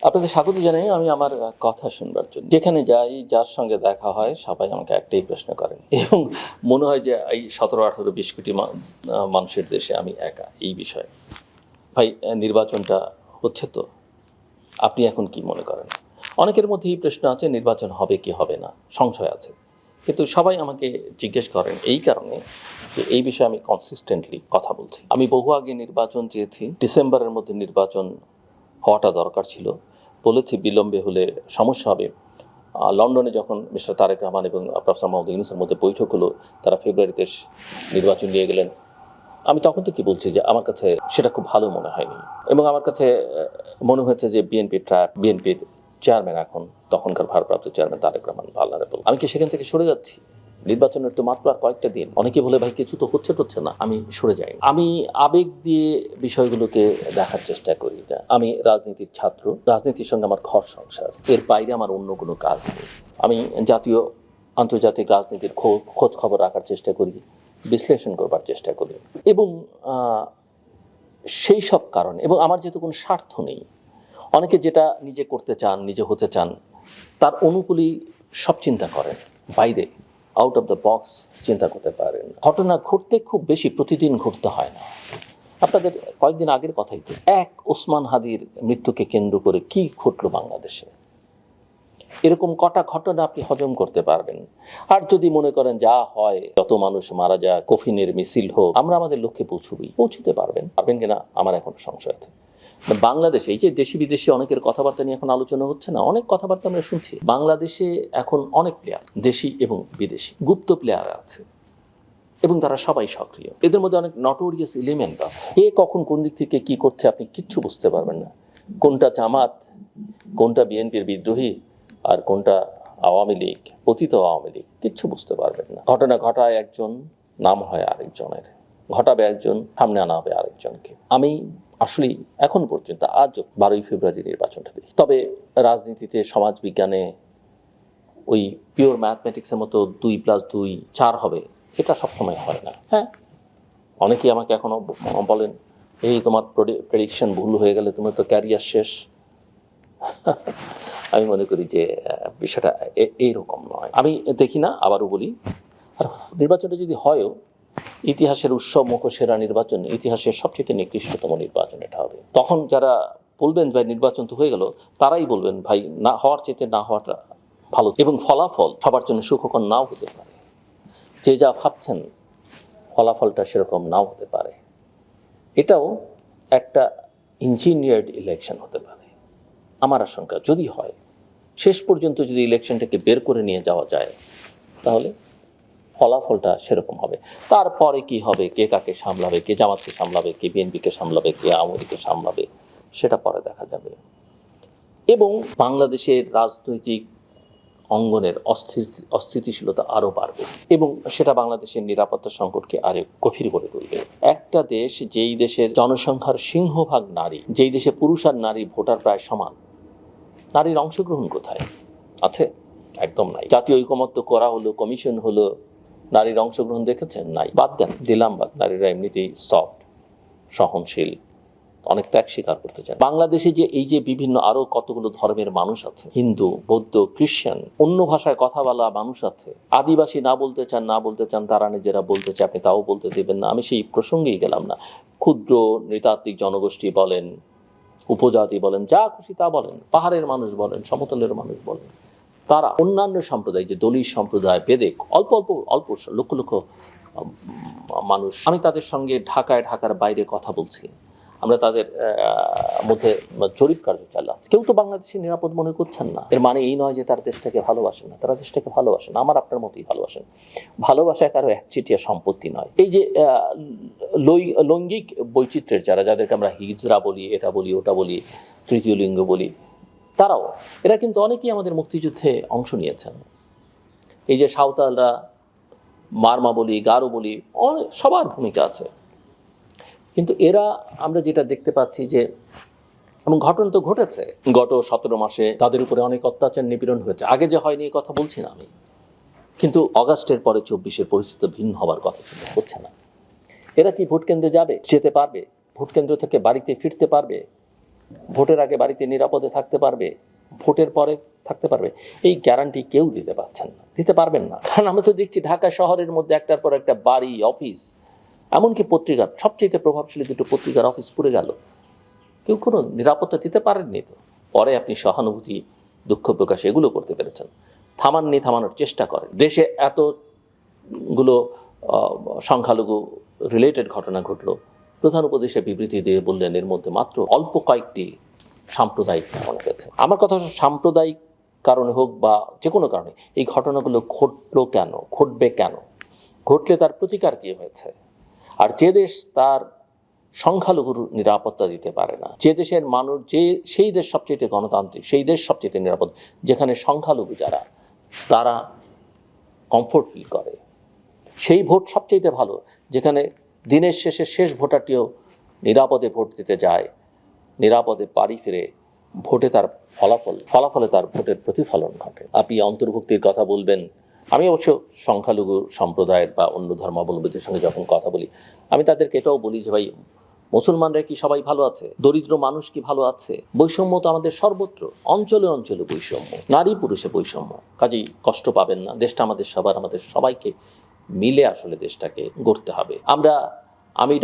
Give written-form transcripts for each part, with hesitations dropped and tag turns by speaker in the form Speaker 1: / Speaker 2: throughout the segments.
Speaker 1: আপনাদের স্বাগত জানাই আমি আমার কথা শুনবার জন্য। যেখানে যাই, যার সঙ্গে দেখা হয়, সবাই আমাকে একটাই প্রশ্ন করেন এবং মনে হয় যে এই 17-18-20 কোটি মানুষের দেশে আমি একা এই বিষয়ে। ভাই, নির্বাচনটা হচ্ছে তো, আপনি এখন কি মনে করেন? অনেকের মধ্যে এই প্রশ্ন আছে, নির্বাচন হবে কি হবে না, সংশয় আছে। কিন্তু সবাই আমাকে জিজ্ঞেস করেন এই কারণে যে এই বিষয়ে আমি কনসিস্টেন্টলি কথা বলছি। আমি বহু আগে নির্বাচন চেয়েছি, ডিসেম্বরের মধ্যে নির্বাচন হওয়াটা দরকার ছিল, বলেছি বিলম্বে হলে সমস্যা হবে। লন্ডনে যখন মিস্টার তারেক রহমান এবং প্রফেসর মোহাম্মদ ইউনূসের মধ্যে বৈঠক হলো, তারা ফেব্রুয়ারিতে নির্বাচন নিয়ে গেলেন। আমি তখন থেকে বলছি যে আমার কাছে সেটা খুব ভালো মনে হয়নি এবং আমার কাছে মনে হয়েছে যে বিএনপির চেয়ারম্যান এখন, তখনকার ভারপ্রাপ্ত চেয়ারম্যান তারেক রহমান ভালনারেবল। আমি কি সেখান থেকে সরে যাচ্ছি? নির্বাচনের তো মাত্র আর কয়েকটা দিন। অনেকে বলে ভাই কিছু তো হচ্ছে না, আমি সরে যাই। আমি আবেগ দিয়ে বিষয়গুলোকে দেখার চেষ্টা করি। আমি রাজনীতির ছাত্র, রাজনীতির সঙ্গে আমার ঘর সংসার, এর বাইরে আমার অন্য কোনো কাজ নেই। আমি জাতীয় আন্তর্জাতিক রাজনীতির খোঁজ খবর রাখার চেষ্টা করি, বিশ্লেষণ করবার চেষ্টা করি এবং সেই সব কারণে, এবং আমার যেহেতু কোনো স্বার্থ নেই, অনেকে যেটা নিজে করতে চান, নিজে হতে চান, তার অনুকূলেই সব চিন্তা করেন, বাইরে আউট অফ দ্য বক্স চিন্তা করতে পারেন। ঘটনা ঘটতে খুব বেশি প্রতিদিন ঘটতে হয় না। আপনাদের কয়েকদিন আগের কথাই তো, এক ওসমান হাদির মৃত্যুকে কেন্দ্র করে কি ঘটলো বাংলাদেশে, এরকম কটা ঘটনা আপনি হজম করতে পারবেন। আর যদি মনে করেন যা হয়, যত মানুষ মারা যায়, কফিনের মিছিল হোক, আমরা আমাদের লক্ষ্যে পৌঁছতে পারবেন কিনা আমার এখন সংশয় আছে। বাংলাদেশে এই যে দেশি বিদেশি অনেকের কথাবার্তা নিয়ে এখন আলোচনা হচ্ছে না, অনেক কথাবার্তা আমরা শুনছি। বাংলাদেশে এখন অনেক প্লেয়ার, দেশি এবং বিদেশি, গুপ্ত প্লেয়ার আছে এবং তারা সবাই সক্রিয়। এদের মধ্যে অনেক নটোরিয়াস এলিমেন্ট আছে। কে কখন কোন দিক থেকে কি করছে আপনি কিচ্ছু বুঝতে পারবেন না। কোনটা জামাত, কোনটা বিএনপির বিদ্রোহী, আর কোনটা আওয়ামী লীগ, পতিত আওয়ামী লীগ, কিচ্ছু বুঝতে পারবেন না। ঘটনা ঘটায় একজন, নাম হয় আরেকজনের, ঘটাবে একজন, সামনে আনা হবে আরেকজনকে। আমি আসলে এখন পর্যন্ত আজ 12ই ফেব্রুয়ারি নির্বাচনটা দেখি। তবে রাজনীতিতে, সমাজ বিজ্ঞানে ওই পিওর ম্যাথমেটিক্সের মতো 2+2 4 হবে, এটা সবসময় হয় না। হ্যাঁ, অনেকেই আমাকে এখনো বলেন, এই তোমার প্রেডিকশন ভুল হয়ে গেলে তুমি তো ক্যারিয়ার শেষ। আমি মনে করি যে বিষয়টা এইরকম নয়। আমি দেখি না, আবারও বলি, আর নির্বাচনটা যদি হয়ও, ইতিহাসের উৎসব মুখোশেরা নির্বাচন, ইতিহাসের সবচেয়ে নিকৃষ্টতম নির্বাচন এটা হবে। তখন যারা বলবেন ভাই নির্বাচন তো হয়ে গেল, তারাই বলবেন ভাই না হওয়ার চেয়ে না হওয়াটা ভালো, এবং ফলাফল সবার জন্য সুখকর নাও হতে পারে। যে যা ভাবছেন ফলাফলটা সেরকম নাও হতে পারে। এটাও একটা ইঞ্জিনিয়ার্ড ইলেকশন হতে পারে। আমার আশঙ্কা যদি হয়, শেষ পর্যন্ত যদি ইলেকশনটাকে বের করে নিয়ে যাওয়া যায়, তাহলে ফলাফলটা সেরকম হবে। তারপরে কি হবে, কে কাকে সামলাবে, কে জামাতকে সামলাবে, কে বিএনপিকে সামলাবে, কে আওয়ামী লীগকে সামলাবে, সেটা পরে দেখা যাবে। এবং বাংলাদেশের রাজনৈতিক অঙ্গনের অস্থিতিশীলতা আরও বাড়বে এবং সেটা বাংলাদেশের নিরাপত্তা সংকটকে আরো গভীর করে তুলবে। একটা দেশ, যেই দেশের জনসংখ্যার সিংহভাগ নারী, যেই দেশে পুরুষ আর নারী ভোটার প্রায় সমান, নারীর অংশগ্রহণ কোথায় আছে? একদম নাই। জাতীয় ঐকমত্য করা হলো, কমিশন হলো, নারীর অংশগ্রহণ দেখেছেন? নাই। বাদ দেন, দিলাম বাদ, নারীরা এমনিতেই সফট, সহনশীল, অনেক ত্যাগ স্বীকার করতে চান। বাংলাদেশে যে এই যে বিভিন্ন আরো কতগুলো ধর্মের মানুষ আছে, হিন্দু, বৌদ্ধ, খ্রিস্টান, অন্য ভাষায় কথা বলা মানুষ আছে, আদিবাসী না বলতে চান তারা নিজেরা বলতে চায়, আপনি তাও বলতে দেবেন না। আমি সেই প্রসঙ্গেই গেলাম না। ক্ষুদ্র নৃতাত্ত্বিক জনগোষ্ঠী বলেন, উপজাতি বলেন, যা খুশি তা বলেন, পাহাড়ের মানুষ বলেন, সমতলের মানুষ বলেন, তারা অন্যান্য সম্প্রদায়, যে দলিত সম্প্রদায়, বেদেক, অল্প অল্প অল্প লক্ষ লক্ষ মানুষ, আমি তাদের সঙ্গে ঢাকার বাইরে কথা বলছি, আমরা তাদের মধ্যে জরিপ কার্য চালাচ্ছি। কেউ তো বাংলাদেশে নিরাপদ মনে করছেন না। এর মানে এই নয় যে তারা দেশটাকে ভালোবাসেন না, তারা দেশটাকে ভালোবাসেন, আমার আপনার মতোই ভালোবাসেন। ভালোবাসায় কারো একচেটিয়া সম্পত্তি নয়। এই যে লৈঙ্গিক বৈচিত্র্যের যাদেরকে আমরা হিজড়া বলি, এটা বলি, ওটা বলি, তৃতীয় লিঙ্গ বলি, এরা কিন্তু অনেকেই আমাদের মুক্তিযুদ্ধে অংশ নিয়েছেন। এই যে সাঁওতালরা, মারমা বলি, গারো বলি, সবার ভূমিকা আছে। কিন্তু এরা, আমরা যেটা দেখতে পাচ্ছি যে, এবং ঘটনা তো ঘটেছে, গত 17 মাসে তাদের উপরে অনেক অত্যাচার, নিপীড়ন হয়েছে। আগে যে হয়নি এই কথা বলছি না আমি, কিন্তু অগাস্টের পরে 24-এর পরিস্থিতি ভিন্ন হবার কথা ছিল, হচ্ছে না। এরা কি ভোট কেন্দ্রে যাবে, যেতে পারবে? ভোট কেন্দ্র থেকে বাড়িতে ফিরতে পারবে? ভোটের আগে বাড়িতে নিরাপদে থাকতে পারবে, ভোটের পরে থাকতে পারবে, এই গ্যারান্টি কেউ দিতে পারছেন না, দিতে পারবেন না। কারণ আমরা তো দেখছি ঢাকা শহরের মধ্যে একটার পর একটা বাড়ি, অফিস, এমনকি পত্রিকার সবচেয়ে প্রভাবশালী দুটো পত্রিকার অফিস পুড়ে গেল, কেউ কোনো নিরাপত্তা দিতে পারেননি। তো পরে আপনি সহানুভূতি, দুঃখ প্রকাশ এগুলো করতে পেরেছেন, থামাননি, থামানোর চেষ্টা করেন। দেশে এতগুলো সংখ্যালঘু রিলেটেড ঘটনা ঘটলো, প্রধান উপদেষ্টা বিবৃতি দিয়ে বললেন এর মধ্যে মাত্র অল্প কয়েকটি সাম্প্রদায়িক কারণে হয়েছে। আমার কথা হচ্ছে সাম্প্রদায়িক কারণে হোক বা যে কোনো কারণে এই ঘটনাগুলো ঘটলো কেন, ঘটবে কেন, ঘটলে তার প্রতিকার কী হয়েছে। আর যে দেশ তার সংখ্যালঘুর নিরাপত্তা দিতে পারে না, যে দেশের মানুষ, সেই দেশ সবচেয়ে গণতান্ত্রিক, সেই দেশ সবচেয়ে নিরাপদ যেখানে সংখ্যালঘু যারা তারা কমফোর্ট ফিল করে, সেই ভোট সবচেয়ে ভালো যেখানে দিনের শেষে শেষ ভোটারটিও নিরাপদে ভোট দিতে যায়, নিরাপদে বাড়ি ফিরে ভোটে তার ফলাফলে তার ভোটের প্রতিফলন ঘটে। আপনি অন্তর্ভুক্তির কথা বলবেন, আমি অবশ্য সংখ্যালঘু সম্প্রদায়ের বা অন্য ধর্মাবলম্বীদের সঙ্গে যখন কথা বলি, আমি তাদেরকে এটাও বলি যে ভাই, মুসলমানরা কি সবাই ভালো আছে? দরিদ্র মানুষ কি ভালো আছে? বৈষম্য তো আমাদের সর্বত্র, অঞ্চলে অঞ্চলে বৈষম্য, নারী পুরুষে বৈষম্য, কাজেই কষ্ট পাবেন না। দেশটা আমাদের সবার, আমাদের সবাইকে মিলে আসলে দেশটাকে গড়তে হবে। আমি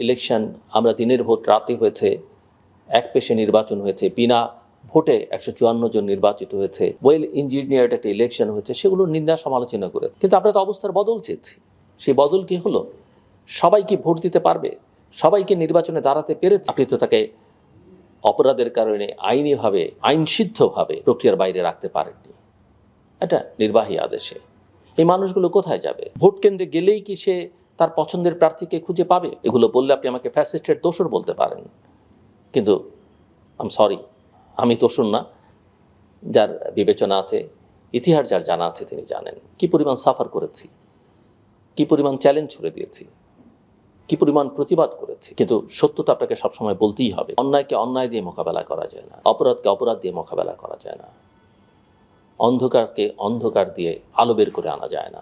Speaker 1: ইলেকশন, আমরা দিনের ভোট রাতে হয়েছে, এক পেশে নির্বাচন হয়েছে, বিনা ভোটে 154 জন নির্বাচিত হয়েছে, ওয়েল ইঞ্জিনিয়ার্ড একটা ইলেকশন হয়েছে, সেগুলো নিন্দা সমালোচনা করে। কিন্তু আমরা তো অবস্থার বদল চেয়েছি। সেই বদল কি হলো? সবাই কি ভোট দিতে পারবে? সবাইকে নির্বাচনে দাঁড়াতে পেরেছে? আপনি তো তাকে অপরাধের কারণে আইনিভাবে, আইনসিদ্ধভাবে প্রক্রিয়ার বাইরে রাখতে পারেননি। এটা নির্বাহী আদেশে। এই মানুষগুলো কোথায় যাবে? ভোট কেন্দ্রে গেলেই কি সে তার পছন্দের প্রার্থীকে খুঁজে পাবে? এগুলো বললে আপনি আমাকে ফ্যাসিস্টের দোসর বলতে পারেন, কিন্তু সরি, আমি দোসর না। যার বিবেচনা আছে, ইতিহাস যার জানা আছে, তিনি জানেন কি পরিমাণ সাফার করেছি, কি পরিমাণ চ্যালেঞ্জ ছুড়ে দিয়েছি, কি পরিমাণ প্রতিবাদ করেছি। কিন্তু সত্য তো আপনাকে সবসময় বলতেই হবে। অন্যায়কে অন্যায় দিয়ে মোকাবেলা করা যায় না, অপরাধকে অপরাধ দিয়ে মোকাবেলা করা যায় না, অন্ধকারকে অন্ধকার দিয়ে আলো বের করে আনা যায় না।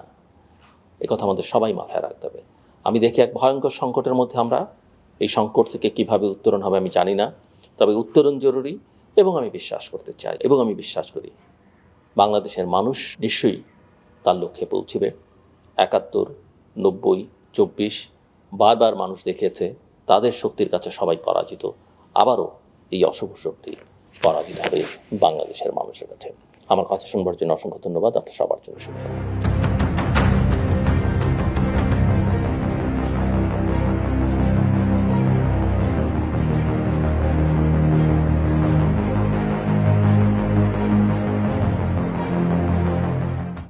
Speaker 1: এ কথা আমাদের সবাই মাথায় রাখতে হবে। আমি দেখি এক ভয়ঙ্কর সংকটের মধ্যে আমরা, এই সংকট থেকে কিভাবে উত্তরণ হবে আমি জানি না, তবে উত্তরণ জরুরি। এবং আমি বিশ্বাস করতে চাই, এবং আমি বিশ্বাস করি বাংলাদেশের মানুষ নিশ্চয়ই তার লক্ষ্যে পৌঁছবে। 71, 90, 24 বারবার মানুষ দেখেছে তাদের শক্তির কাছে সবাই পরাজিত। আবারও এই অশুভ শক্তি পরাজিত হবে বাংলাদেশের মানুষের কাছে। আমার কথা শুনবার জন্য অসংখ্য ধন্যবাদ। আপনার সবার জন্য শুভকামনা।